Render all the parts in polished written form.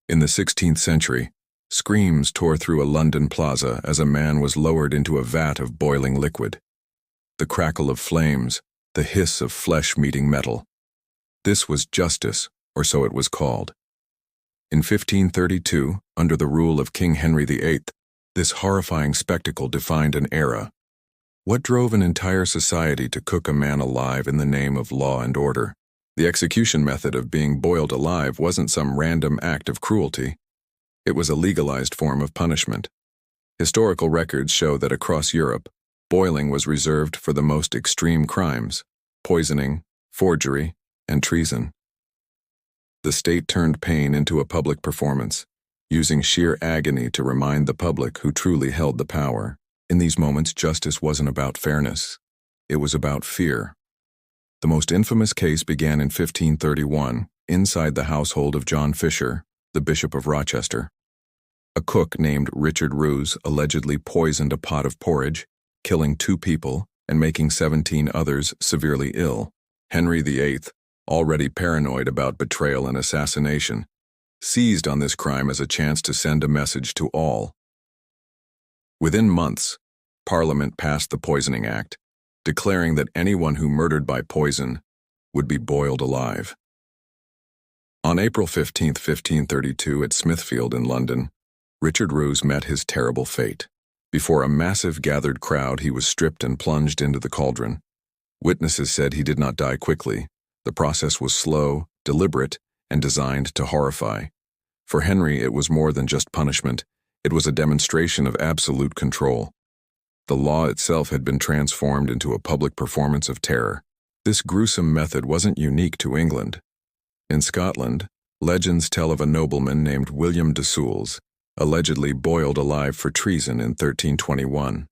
In the 16th century, screams tore through a London plaza as a man was lowered into a vat of boiling liquid. The crackle of flames, the hiss of flesh meeting metal. This was justice, or so it was called. In 1532, under the rule of King Henry VIII, this horrifying spectacle defined an era. What drove an entire society to cook a man alive in the name of law and order? The execution method of being boiled alive wasn't some random act of cruelty. It was a legalized form of punishment. Historical records show that across Europe, boiling was reserved for the most extreme crimes: poisoning, forgery, and treason. The state turned pain into a public performance, using sheer agony to remind the public who truly held the power. In these moments, justice wasn't about fairness. It was about fear. The most infamous case began in 1531, inside the household of John Fisher, the Bishop of Rochester. A cook named Richard Roose allegedly poisoned a pot of porridge, killing 2 people and making 17 others severely ill. Henry VIII, already paranoid about betrayal and assassination, seized on this crime as a chance to send a message to all. Within months, Parliament passed the Poisoning Act, declaring that anyone who murdered by poison would be boiled alive. On April 15, 1532, at Smithfield in London, Richard Roose met his terrible fate. Before a massive gathered crowd, he was stripped and plunged into the cauldron. Witnesses said he did not die quickly. The process was slow, deliberate, and designed to horrify. For Henry, it was more than just punishment. It was a demonstration of absolute control. The law itself had been transformed into a public performance of terror. This gruesome method wasn't unique to England. In Scotland, legends tell of a nobleman named William de Soules, allegedly boiled alive for treason in 1321.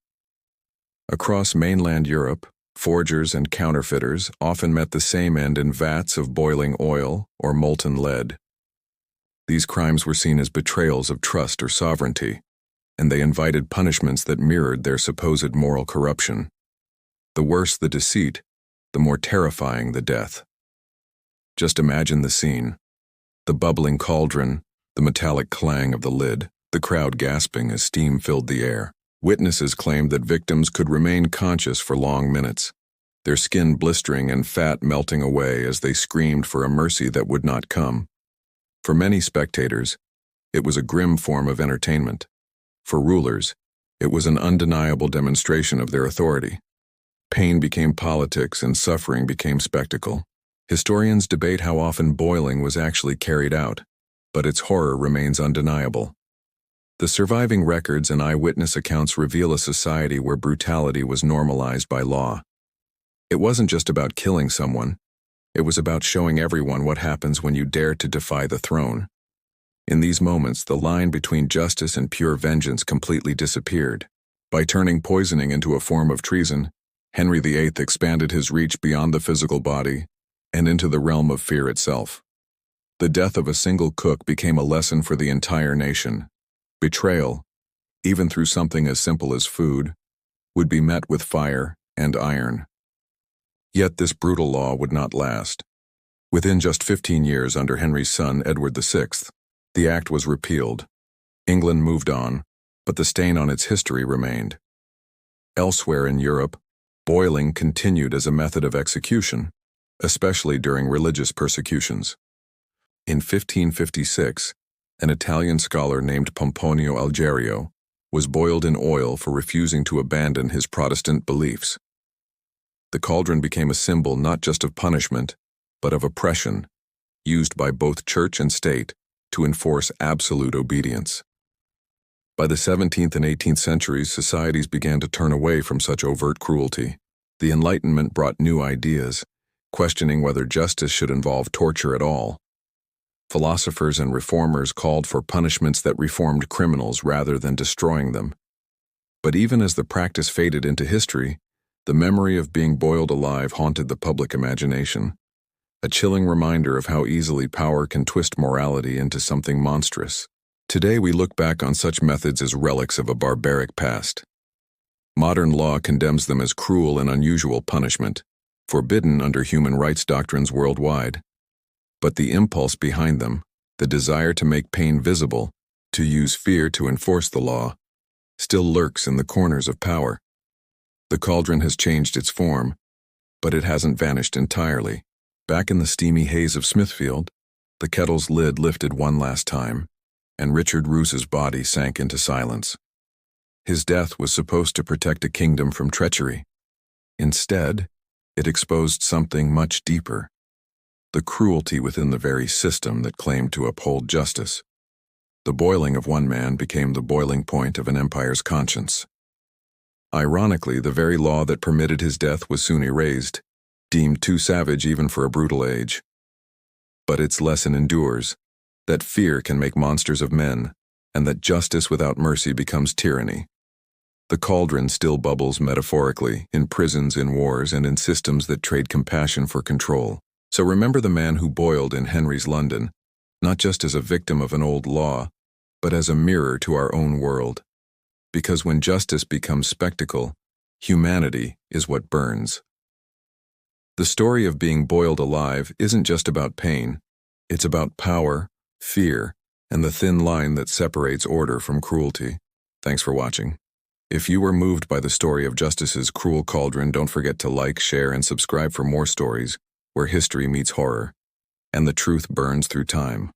Across mainland Europe, forgers and counterfeiters often met the same end in vats of boiling oil or molten lead. These crimes were seen as betrayals of trust or sovereignty, and they invited punishments that mirrored their supposed moral corruption. The worse the deceit, the more terrifying the death. Just imagine the scene: the bubbling cauldron, the metallic clang of the lid, the crowd gasping as steam filled the air. Witnesses claimed that victims could remain conscious for long minutes, their skin blistering and fat melting away as they screamed for a mercy that would not come. For many spectators, it was a grim form of entertainment. For rulers, it was an undeniable demonstration of their authority. Pain became politics and suffering became spectacle. Historians debate how often boiling was actually carried out, but its horror remains undeniable. The surviving records and eyewitness accounts reveal a society where brutality was normalized by law. It wasn't just about killing someone. It was about showing everyone what happens when you dare to defy the throne. In these moments, the line between justice and pure vengeance completely disappeared. By turning poisoning into a form of treason, Henry VIII expanded his reach beyond the physical body and into the realm of fear itself. The death of a single cook became a lesson for the entire nation. Betrayal, even through something as simple as food, would be met with fire and iron. Yet this brutal law would not last. Within just 15 years under Henry's son, Edward VI, the act was repealed. England moved on, but the stain on its history remained. Elsewhere in Europe, boiling continued as a method of execution, especially during religious persecutions. In 1556, an Italian scholar named Pomponio Algerio was boiled in oil for refusing to abandon his Protestant beliefs. The cauldron became a symbol not just of punishment, but of oppression, used by both church and state to enforce absolute obedience. By the 17th and 18th centuries, societies began to turn away from such overt cruelty. The Enlightenment brought new ideas, questioning whether justice should involve torture at all. Philosophers and reformers called for punishments that reformed criminals rather than destroying them. But even as the practice faded into history, the memory of being boiled alive haunted the public imagination, a chilling reminder of how easily power can twist morality into something monstrous. Today we look back on such methods as relics of a barbaric past. Modern law condemns them as cruel and unusual punishment, forbidden under human rights doctrines worldwide. But the impulse behind them, The desire to make pain visible, to use fear to enforce the law, still lurks in the corners of power. The cauldron has changed its form, but it hasn't vanished entirely. Back in the steamy haze of Smithfield, the kettle's lid lifted one last time, and Richard Roose's body sank into silence. His death was supposed to protect a kingdom from treachery. Instead, it exposed something much deeper: the cruelty within the very system that claimed to uphold justice. The boiling of one man became the boiling point of an empire's conscience. Ironically, the very law that permitted his death was soon erased, deemed too savage even for a brutal age. But its lesson endures, that fear can make monsters of men, and that justice without mercy becomes tyranny. The cauldron still bubbles metaphorically, in prisons, in wars, and in systems that trade compassion for control. So remember the man who boiled in Henry's London, not just as a victim of an old law, but as a mirror to our own world. Because when justice becomes spectacle, humanity is what burns. The story of being boiled alive isn't just about pain, it's about power, fear, and the thin line that separates order from cruelty. Thanks for watching. If you were moved by the story of Justice's cruel cauldron, don't forget to like, share, and subscribe for more stories where history meets horror, and the truth burns through time.